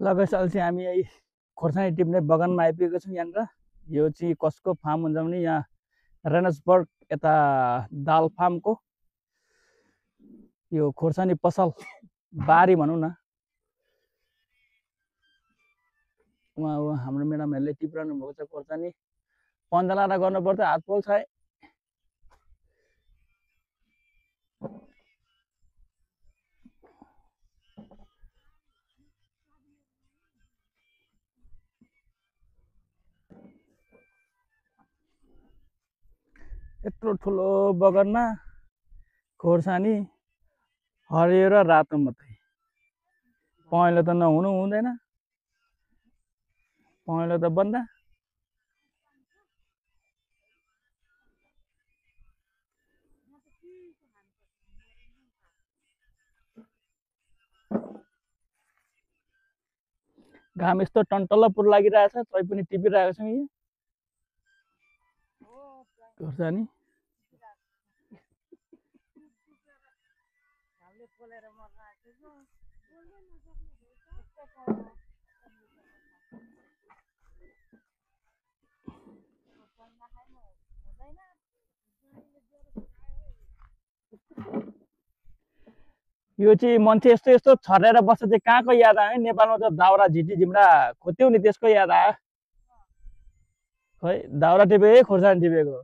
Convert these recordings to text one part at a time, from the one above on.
लगेसाल चाहिँ हामी यही खोर्सानी टिप्ने बगानमा आइपुगेको छौँ। यहाँनिर यो चाहिँ कसको फार्म हुन्छ भने यहाँ रेनसबर्ग यता दाल फार्मको यो खोर्सानी पसल बारी भनौँ न। उहाँ हाम्रो म्याडमहरूले टिपिरहनु भएको छ खोर्सानी। पन्जालाएर गर्नुपर्छ, हात पोल्छ है। यत्रो ठुलो बगानमा खोर्सानी हरियो र रातो मात्रै। पहेँलो त नहुनु हुँदैन, पहेँलो त बन्दा। घाम यस्तो टन्टल्ल पुर लागिरहेछ, तै पनि टिपिरहेको छौँ यहाँ खोर्सानी। यो चाहिँ मान्छे यस्तो यस्तो छरेर बस्छ चाहिँ कहाँको याद आयो? नेपालमा त दाउरा झिटी झिम्रा खोज्यौ नि, त्यसको याद आयो। खै दाउरा टिपेको खोर्सानी टिपेको।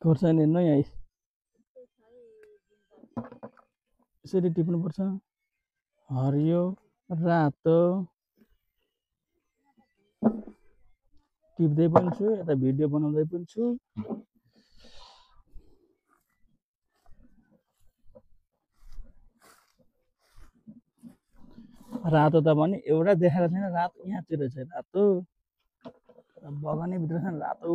खोर्सानी नै है यसरी टिप्नुपर्छ। हरियो रातो टिप्दै पनि छु, यता भिडियो बनाउँदै पनि छु। रातो त भने एउटा देखाएको छैन, रातो यहाँतिर छ रातो, बगानै भित्र छ रातो।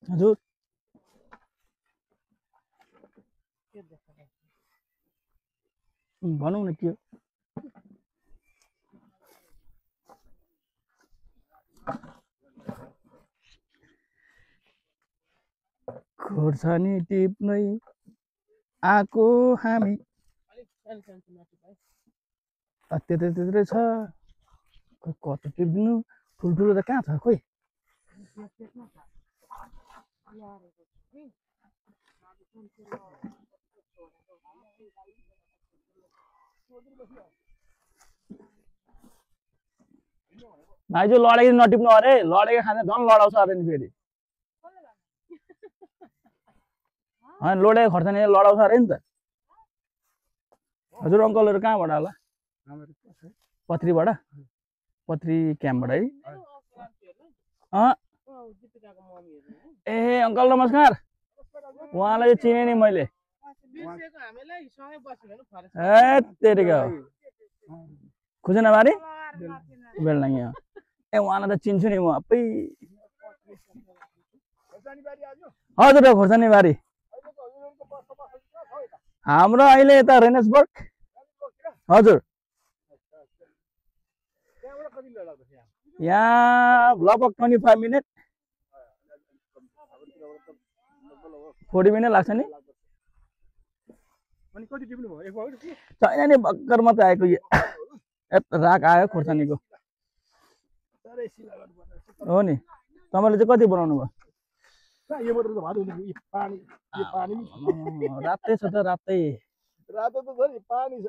हजुर भनौँ न के हो? खोर्सानी टिप्नै आएको हामी। त्यत्रै छ, कति टिप्नु? ठुल्ठुलो त कहाँ छ खोइ? भाइजू लडेको नटिप्नु अरे, लडेको खाँदा झन् लडाउँछ अरे नि फेरि। लोडेको खोर्सानी लडाउँछ अरे नि त। हजुर अङ्कलहरू कहाँबाट होला? पत्रीबाट, पत्री क्याम्पबाट है। ए अङ्कल नमस्कार, उहाँलाई चिने नि मैले। ए तेरिका हो खुजनाबारी बेलडाङ्गी। ए उहाँलाई त चिन्छु नि म। हजुर खोर्सानी बारी हाम्रो अहिले यता रेनसबर्ग। हजुर यहाँ लगभग 25 मिनट 40 मिनट लाग्छ नि। छैन नि भर्खर मात्रै आएको। राग आयो खोर्सानीको हो नि। तपाईँले चाहिँ कति बनाउनु भयो? रातै छ त, रातै रातो त छ नि, पानी छ।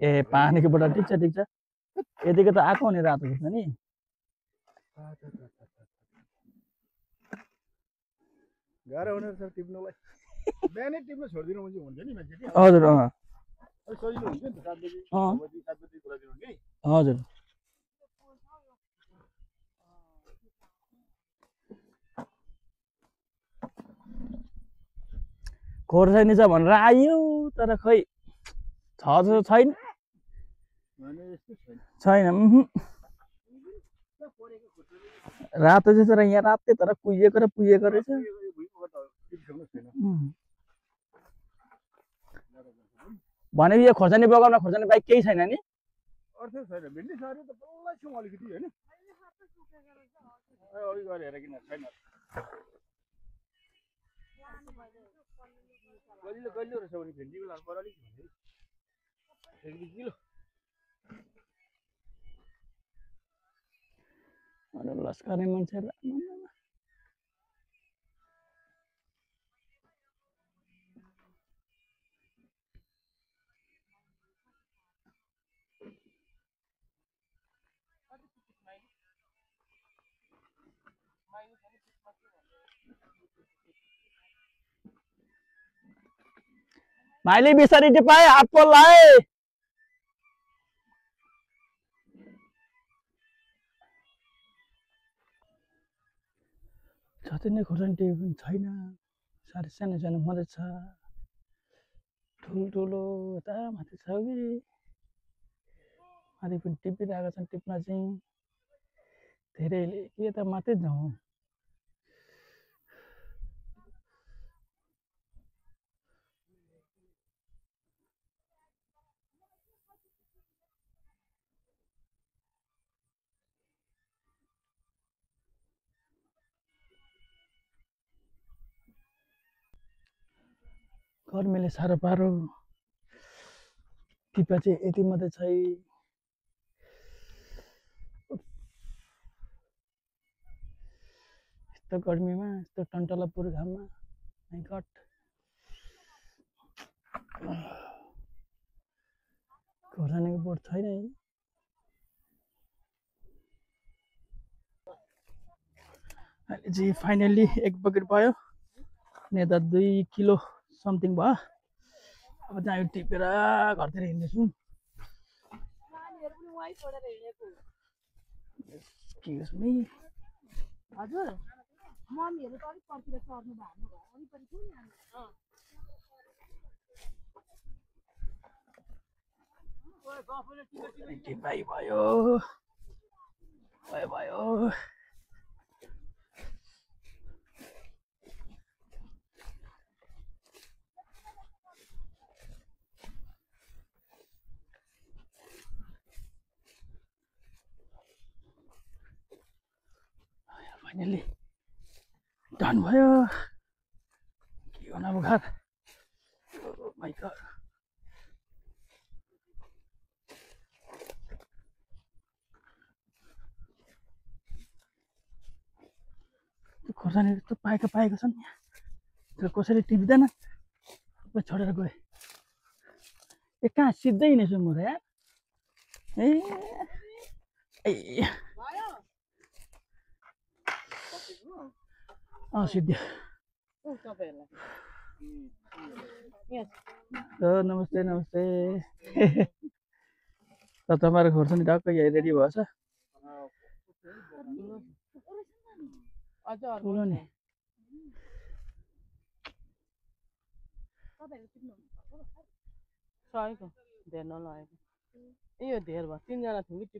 ए पानीको बोतल ठिक छ ठिक छ। यतिको त आएको नि रातो खोर्सानी। गाह्रो हुने रहेछ टिप्नुलाई। बिहानै टिप्नु छोडिदिनु हुन्छ नि मान्छे। हजुर सजिलो हुन्छ नि त। 7 बजी 7 बजी खोलाइदिनु नि। हजुर खोर्सानी छ भनेर आयो, तर खै छ जस्तो छैन। छैन रातो चाहिँ तर यहाँ रातै तर कुहिएको र पुगेको रहेछ भने यो खोर्सानी बगाउन खोर्सानी बाइक केही छैन नि अर्थ छैन भिन्डी सारी त बल्ल छौँ अलिकति होइन अघि गएर हेर किन छैन कहिले कहिले रहेछ भने भिन्डीको लानु पर्यो अलिक एक किलो लस्कने मान्छे माइली बिस्तारै टिपाए हात पोल्लाए जति नै खोर्सानी टिपे पनि छैन साह्रै सानो सानो मात्रै छ ठुल्ठुलो यता माथि छ कि माथि पनि टिपिरहेको छन् टिप्न चाहिँ धेरैले के यता मात्रै जाउँ गर्मीले साह्रो पारो टिपा चाहिँ यति मात्रै छ यस्तो गर्मीमा यस्तो टन्टला पुर्खामा माइ गड खोर्सानीको बोट छैन है अहिले चाहिँ फाइनल्ली एक बकेट भयो अनि यता 2 किलो समथिङ भयो अब चाहिँ यो टिपेर घरतिर हिँड्दैछु हजुर मम्मीहरु त अलिक पर्तिर सर्नु भएको वरिपरि कुन टिपाइ भयो भयो भयो फाइनली डन भयो के गर्नु अब घर माइ गड खोर्सानी यस्तो पाएको छन् यहाँ कसैले टिप्दैन छोडेर गए ए कहाँ सिधै हिँडेछु म त यार सिद्धियो नमस्ते नमस्ते त तपाईँको खोर्सानी टक्क यहाँ रेडी भएछ ठुलो नि सहीको धेर नलागेको यो धेर भयो 3 जना थियौँ कि